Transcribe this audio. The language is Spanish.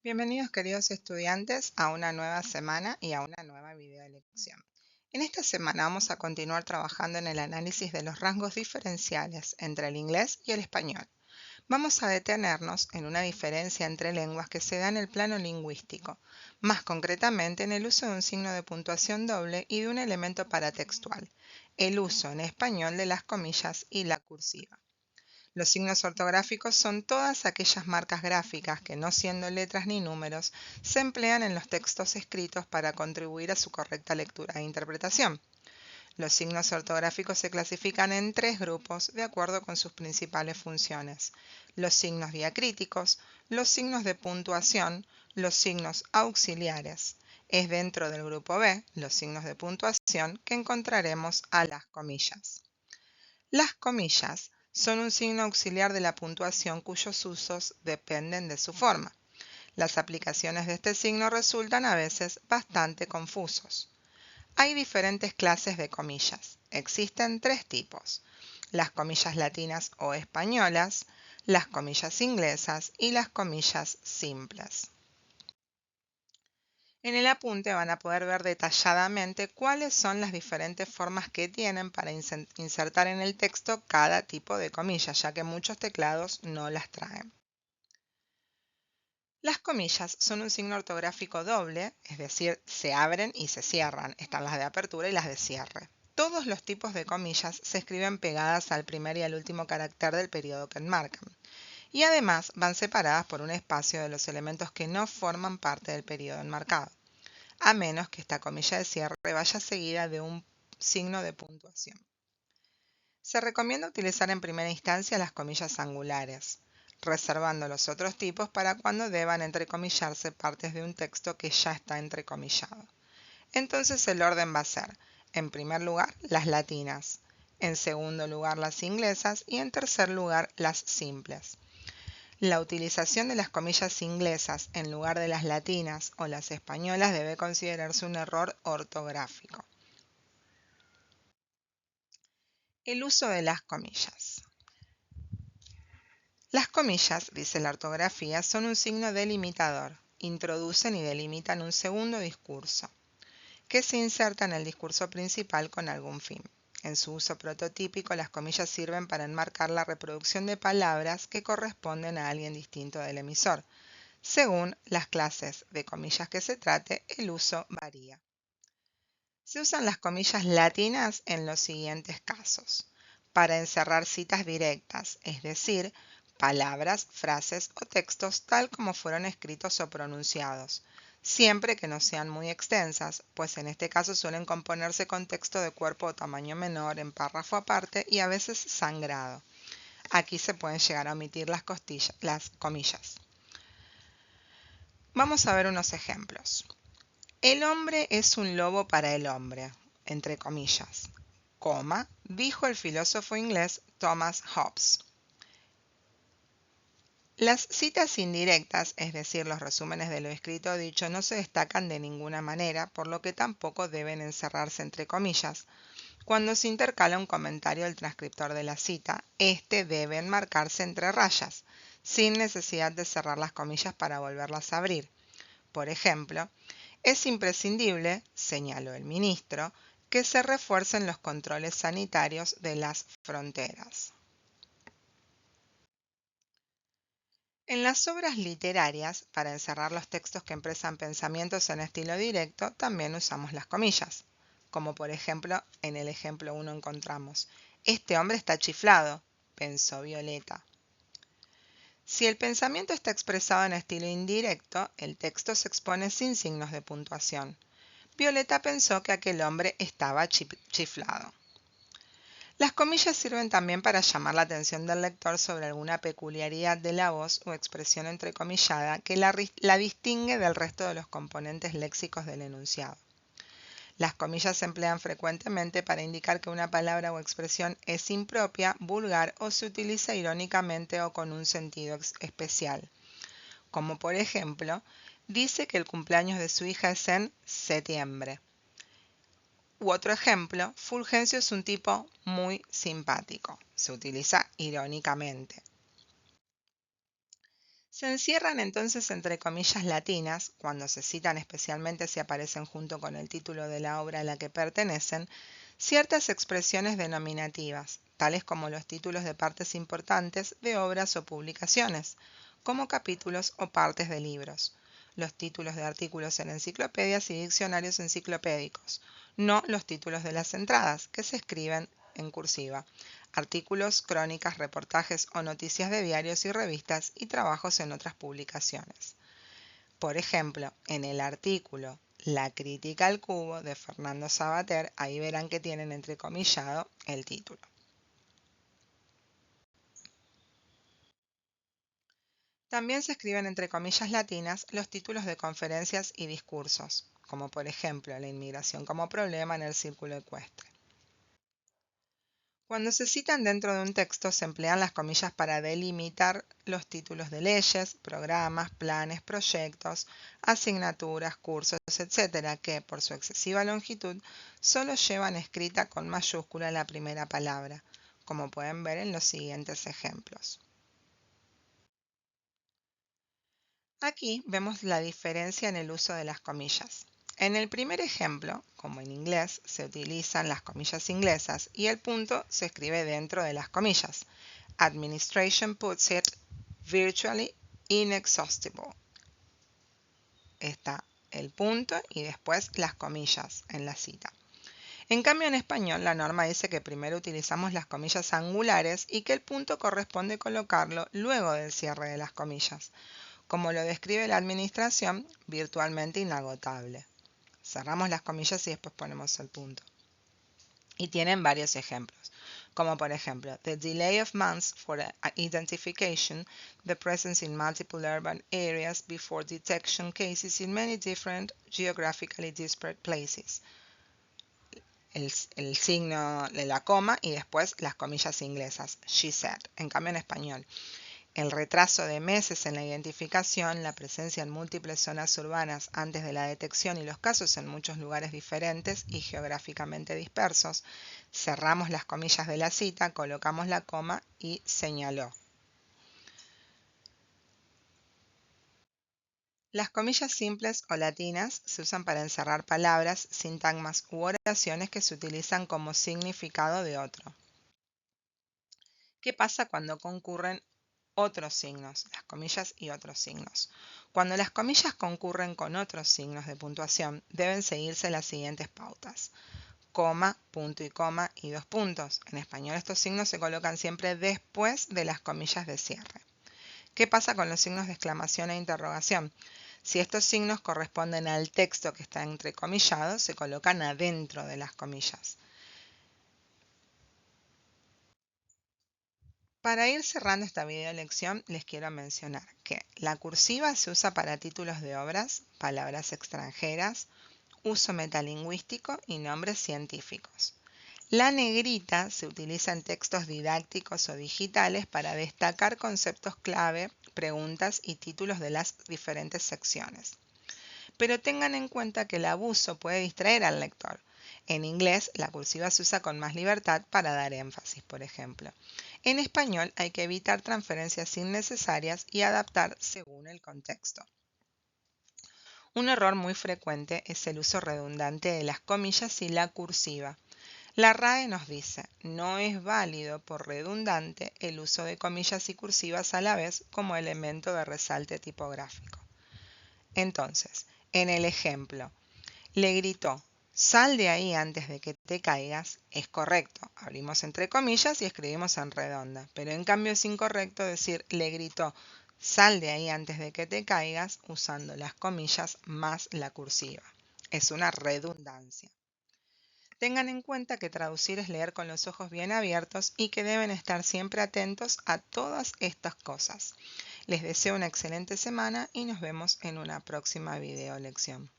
Bienvenidos queridos estudiantes a una nueva semana y a una nueva video lección. En esta semana vamos a continuar trabajando en el análisis de los rasgos diferenciales entre el inglés y el español. Vamos a detenernos en una diferencia entre lenguas que se da en el plano lingüístico, más concretamente en el uso de un signo de puntuación doble y de un elemento paratextual, el uso en español de las comillas y la cursiva. Los signos ortográficos son todas aquellas marcas gráficas que, no siendo letras ni números, se emplean en los textos escritos para contribuir a su correcta lectura e interpretación. Los signos ortográficos se clasifican en tres grupos de acuerdo con sus principales funciones: los signos diacríticos, los signos de puntuación, los signos auxiliares. Es dentro del grupo B, los signos de puntuación, que encontraremos a las comillas. Las comillas son un signo auxiliar de la puntuación cuyos usos dependen de su forma. Las aplicaciones de este signo resultan a veces bastante confusos. Hay diferentes clases de comillas. Existen tres tipos: las comillas latinas o españolas, las comillas inglesas y las comillas simples. En el apunte van a poder ver detalladamente cuáles son las diferentes formas que tienen para insertar en el texto cada tipo de comilla, ya que muchos teclados no las traen. Las comillas son un signo ortográfico doble, es decir, se abren y se cierran. Están las de apertura y las de cierre. Todos los tipos de comillas se escriben pegadas al primer y al último carácter del periodo que enmarcan. Y además van separadas por un espacio de los elementos que no forman parte del periodo enmarcado, a menos que esta comilla de cierre vaya seguida de un signo de puntuación. Se recomienda utilizar en primera instancia las comillas angulares, reservando los otros tipos para cuando deban entrecomillarse partes de un texto que ya está entrecomillado. Entonces el orden va a ser, en primer lugar, las latinas, en segundo lugar las inglesas y en tercer lugar las simples. La utilización de las comillas inglesas en lugar de las latinas o las españolas debe considerarse un error ortográfico. El uso de las comillas. Las comillas, dice la ortografía, son un signo delimitador. Introducen y delimitan un segundo discurso, que se inserta en el discurso principal con algún fin. En su uso prototípico, las comillas sirven para enmarcar la reproducción de palabras que corresponden a alguien distinto del emisor. Según las clases de comillas que se trate, el uso varía. Se usan las comillas latinas en los siguientes casos: para encerrar citas directas, es decir, palabras, frases o textos tal como fueron escritos o pronunciados, siempre que no sean muy extensas, pues en este caso suelen componerse con texto de cuerpo o tamaño menor en párrafo aparte y a veces sangrado. Aquí se pueden llegar a omitir las comillas. Vamos a ver unos ejemplos. El hombre es un lobo para el hombre, entre comillas, coma, dijo el filósofo inglés Thomas Hobbes. Las citas indirectas, es decir, los resúmenes de lo escrito o dicho, no se destacan de ninguna manera, por lo que tampoco deben encerrarse entre comillas. Cuando se intercala un comentario del transcriptor de la cita, este debe enmarcarse entre rayas, sin necesidad de cerrar las comillas para volverlas a abrir. Por ejemplo, es imprescindible, señaló el ministro, que se refuercen los controles sanitarios de las fronteras. En las obras literarias, para encerrar los textos que expresan pensamientos en estilo directo, también usamos las comillas. Como por ejemplo, en el ejemplo 1 encontramos: este hombre está chiflado, pensó Violeta. Si el pensamiento está expresado en estilo indirecto, el texto se expone sin signos de puntuación. Violeta pensó que aquel hombre estaba chiflado. Las comillas sirven también para llamar la atención del lector sobre alguna peculiaridad de la voz o expresión entrecomillada que la distingue del resto de los componentes léxicos del enunciado. Las comillas se emplean frecuentemente para indicar que una palabra o expresión es impropia, vulgar o se utiliza irónicamente o con un sentido especial. Como por ejemplo, dice que el cumpleaños de su hija es en septiembre. U otro ejemplo, Fulgencio es un tipo muy simpático. Se utiliza irónicamente. Se encierran entonces entre comillas latinas, cuando se citan especialmente si aparecen junto con el título de la obra a la que pertenecen, ciertas expresiones denominativas, tales como los títulos de partes importantes de obras o publicaciones, como capítulos o partes de libros, los títulos de artículos en enciclopedias y diccionarios enciclopédicos, no los títulos de las entradas, que se escriben en cursiva, artículos, crónicas, reportajes o noticias de diarios y revistas y trabajos en otras publicaciones. Por ejemplo, en el artículo La crítica al cubo de Fernando Savater, ahí verán que tienen entrecomillado el título. También se escriben entre comillas latinas los títulos de conferencias y discursos, como por ejemplo La inmigración como problema en el círculo ecuestre. Cuando se citan dentro de un texto se emplean las comillas para delimitar los títulos de leyes, programas, planes, proyectos, asignaturas, cursos, etc., que por su excesiva longitud solo llevan escrita con mayúscula la primera palabra, como pueden ver en los siguientes ejemplos. Aquí vemos la diferencia en el uso de las comillas. En el primer ejemplo, como en inglés, se utilizan las comillas inglesas y el punto se escribe dentro de las comillas. Administration puts it virtually inexhaustible. Está el punto y después las comillas en la cita. En cambio, en español, la norma dice que primero utilizamos las comillas angulares y que el punto corresponde colocarlo luego del cierre de las comillas, como lo describe la administración, virtualmente inagotable. Cerramos las comillas y después ponemos el punto. Y tienen varios ejemplos, como por ejemplo, the delay of months for identification, the presence in multiple urban areas before detection cases in many different geographically disparate places. El signo de la coma y después las comillas inglesas, she said. En cambio en español, el retraso de meses en la identificación, la presencia en múltiples zonas urbanas antes de la detección y los casos en muchos lugares diferentes y geográficamente dispersos. Cerramos las comillas de la cita, colocamos la coma y señaló. Las comillas simples o latinas se usan para encerrar palabras, sintagmas u oraciones que se utilizan como significado de otro. ¿Qué pasa cuando concurren otros signos, las comillas y otros signos? Cuando las comillas concurren con otros signos de puntuación, deben seguirse las siguientes pautas: coma, punto y dos puntos. En español estos signos se colocan siempre después de las comillas de cierre. ¿Qué pasa con los signos de exclamación e interrogación? Si estos signos corresponden al texto que está entrecomillado, se colocan adentro de las comillas. Para ir cerrando esta video lección, les quiero mencionar que la cursiva se usa para títulos de obras, palabras extranjeras, uso metalingüístico y nombres científicos. La negrita se utiliza en textos didácticos o digitales para destacar conceptos clave, preguntas y títulos de las diferentes secciones. Pero tengan en cuenta que el abuso puede distraer al lector. En inglés, la cursiva se usa con más libertad para dar énfasis, por ejemplo. En español hay que evitar transferencias innecesarias y adaptar según el contexto. Un error muy frecuente es el uso redundante de las comillas y la cursiva. La RAE nos dice, no es válido por redundante el uso de comillas y cursivas a la vez como elemento de resalte tipográfico. Entonces, en el ejemplo, le gritó, sal de ahí antes de que te caigas, es correcto. Abrimos entre comillas y escribimos en redonda. Pero en cambio es incorrecto decir, le gritó, sal de ahí antes de que te caigas, usando las comillas más la cursiva. Es una redundancia. Tengan en cuenta que traducir es leer con los ojos bien abiertos y que deben estar siempre atentos a todas estas cosas. Les deseo una excelente semana y nos vemos en una próxima video lección.